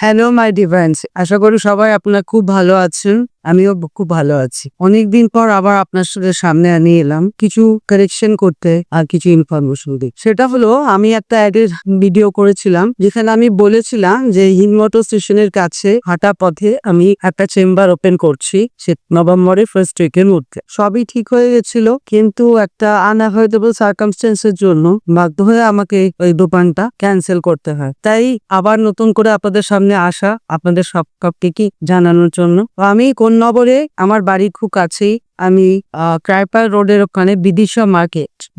Hello my ডিভাইন্স, আশা করি সবাই আপনারা খুব ভালো আছেন। আমিও খুব ভালো আছি। অনেকদিন পর আবার আপনার সামনে নিয়ে এলাম কিছু কারেকশন করতে আর কিছু ইনফরমেশন দিই। সেটা হলো, আমি একটা অ্যাডের ভিডিও করেছিলাম যেখানে আমি বলেছিলাম যে হিন্দমোটর স্টেশনের কাছে হাঁটা পথে আমি একটা চেম্বার ওপেন করছি নভেম্বরের ফার্স্ট উইকের মধ্যে। সবই ঠিক হয়ে গেছিল, কিন্তু একটা আনঅ্যাভয়েডেবল সার্কামস্টেন্সের জন্য বাধ্য হয়ে আমাকে ওই দোকানটা ক্যান্সেল করতে হয়। তাই আবার নতুন করে আপনাদের সামনে আসা, আপনাদের সবকে কি জানানোর জন্য। আমি কোন্নগরে, আমার বাড়ি খুব কাছেই, আমি ক্রাইপার রোডের ওখানে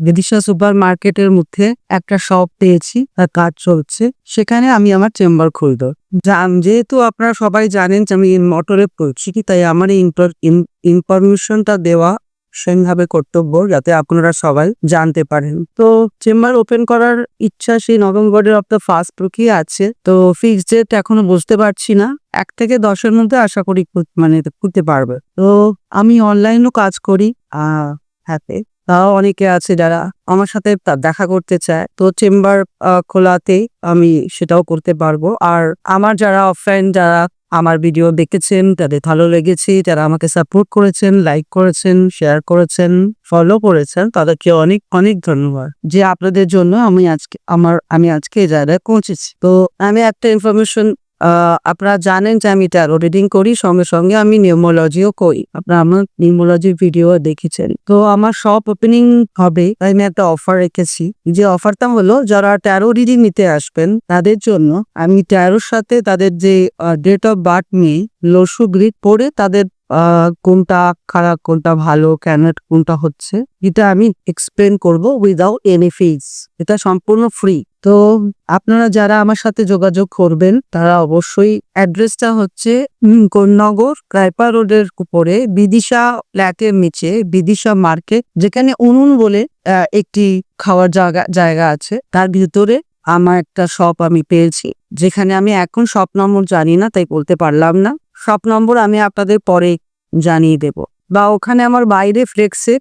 বিদিশা সুপার মার্কেটের মধ্যে একটা শপ পেয়েছি, তার কাজ চলছে। সেখানে আমি আমার চেম্বার খুলবো। যেহেতু আপনারা সবাই জানেন যে আমি মোটরে পড়ছি, তাই আমার এই ইনফরমেশনটা দেওয়া সেভাবে কর্তব্য, যাতে আপনারা সবাই জানতে পারেন। তো চেম্বার ওপেন করার ইচ্ছা সেই নভেম্বরের অফ দ্য ফার্স্ট উইকই আছে। তো ফিক্সড ডেট এখনো বুঝতে পারছি না, 1 থেকে 10-এর মধ্যে আশা করি করতে পারবে। তো আমি অনলাইনও কাজ করি হাতে। তাও অনেকে আছে যারা আমার সাথে দেখা করতে চায়, তো চেম্বার খোলাতেই আমি সেটাও করতে পারবো। আর আমার যারা অফলাইন, যারা আমার ভিডিও দেখেছেন, তাদের ভালো লেগেছে, যারা আমাকে সাপোর্ট করেছেন, লাইক করেছেন, শেয়ার করেছেন, ফলো করেছেন, তাদেরকে অনেক অনেক ধন্যবাদ। যে আপনাদের জন্য আমি আজকে এই জায়গায় পৌঁছেছি। তো আমি একটা ইনফরমেশন, আপনারা জানেন যে আমি ট্যারো রিডিং করি, সঙ্গে সঙ্গে আমি নিউমোলজিও করি। আপনারা আমার নিউমোলজি ভিডিও দেখেছেন। তো আমার সব ওপেনিং হবে, তাই আমি একটা অফার রেখেছি। যে অফারটা হলো, যারা ট্যারো রিডিং নিতে আসবেন তাদের জন্য আমি ট্যারোর সাথে তাদের যে ডেট অফ বার্থ নিয়ে লসু গ্রিড পড়ে তাদের কোনটা খারাপ, কোনটা ভালো, কেন কোনটা হচ্ছে, এটা আমি এক্সপ্লেন করব উইদাউট এনি ফিজ। এটা সম্পূর্ণ ফ্রি। তো আপনারা যারা আমার সাথে যোগাযোগ করবেন তারা অবশ্যই, অ্যাড্রেসটা হচ্ছে কোন্নগর ক্রাইপার রোডের উপরে বিদিশা ফ্ল্যাটের নিচে বিদিশা মার্কেট, যেখানে উনুন বলে একটি খাওয়ার জায়গা আছে, তার ভিতরে আমার একটা শপ আমি পেয়েছি, যেখানে আমি এখন শপ নম্বর জানি না, তাই বলতে পারলাম না। শপ নম্বর আমি আপনাদের পরে জানিয়ে দেব, বা ওখানে আমার বাইরে ফ্লেক্সে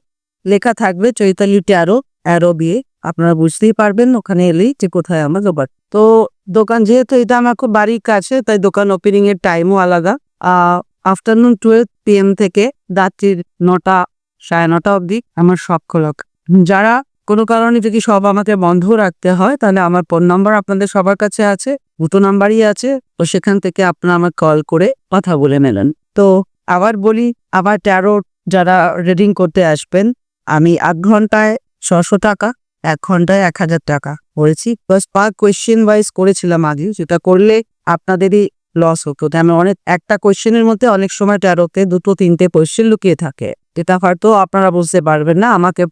লেখা থাকবে চৈতালি ট্যারো অ্যারো বিয়ে, আপনারা বুঝতেই পারবেন ওখানে এলেই যে কোথায় আমার দোকান। তো দোকান যেহেতু এটা আমার খুব বাড়ির কাছে, তাই দোকান ওপেনিং এর টাইমও আলাদা। আফটারনুন 12 PM থেকে রাত্রির 9টা, 9:30 অবধি আমার শপ খোলা। যারা কোনো কারণে যদি সব আমাকে বন্ধ রাখতে হয়, তাহলে আমার ফোন নাম্বার আপনাদের সবার কাছে আছে, দুটো নাম্বারই আছে। তো সেখান থেকে আপনারা আমার কল করে কথা বলে নেবেন। তো আবার বলি, আবার ট্যারো যারা রিডিং করতে আসবেন, আমি 8 ঘন্টায় 600 টাকা, 1 ঘন্টায় 1000 টাকা করেছি। প্লাস পার কোয়েশ্চেন ওয়াইজ করেছিলাম আগে, যেটা করলে আপনাদেরই লস হতো। আমি একটা কোয়েশ্চেনের মধ্যে অনেক সময় ট্যারোতে 2-3টে কোয়েশ্চেন লুকিয়ে থাকে, যেটা হয়তো আপনারা বুঝতে পারবেন না। আমাকে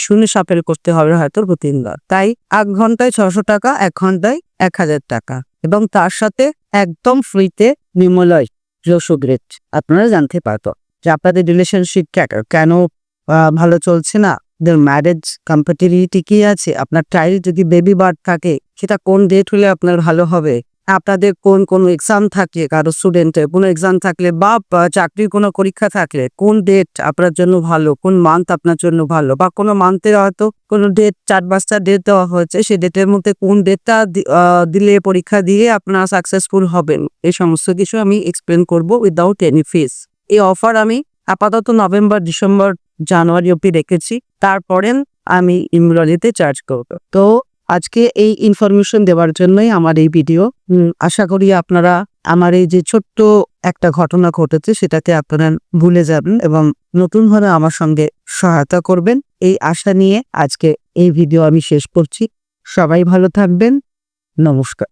শুনে সাপেল করতে হবে হয়তো 2-3 বার। তাই 8 ঘন্টায় 600 টাকা, 1 ঘন্টায় 1000 টাকা, এবং তার সাথে একদম ফ্রিতে নিউমোলজি লসু গ্রেড আপনারা জানতে পারতো যে আপনাদের রিলেশনশিপ কেন ভালো চলছে না, ম্যারেজ কম্প্যাটিবিলিটি কি আছে, আপনার চাইল্ড যদি বেবি বার্থ থাকে সেটা কোন ডেট হলে আপনার ভালো হবে, আপনাদের কোন এক্সাম থাকলে, কারো স্টুডেন্টের কোনো এক্সাম থাকলে বা চাকরির কোনো পরীক্ষা থাকলে কোন ডেট আপনার জন্য ভালো, কোন মান্থ আপনার জন্য ভালো, বা কোনো মান্থের হয়তো কোনো ডেট 4-5টা ডেট দেওয়া হয়েছে, সেই ডেটের মধ্যে কোন ডেটটা দিলে পরীক্ষা দিয়ে আপনারা সাকসেসফুল হবেন, এই সমস্ত কিছু আমি এক্সপ্লেন করব উইদাউট এনি ফিস। এই অফার আমি আপাতত নভেম্বর, ডিসেম্বর, জানুয়ারি অব্দি রেখেছি, তারপরে আমি ইমরালিতে চার্জ করব। তো আজকে এই ইনফরমেশন দেওয়ার জন্যই আমার এই ভিডিও। আশা করি আপনারা আমার এই যে ছোট্ট একটা ঘটনা ঘটেছে সেটাকে আপনারা ভুলে যাবেন এবং নতুনভাবে আমার সঙ্গে সহায়তা করবেন, এই আশা নিয়ে আজকে এই ভিডিও আমি শেষ করছি। সবাই ভালো থাকবেন। নমস্কার।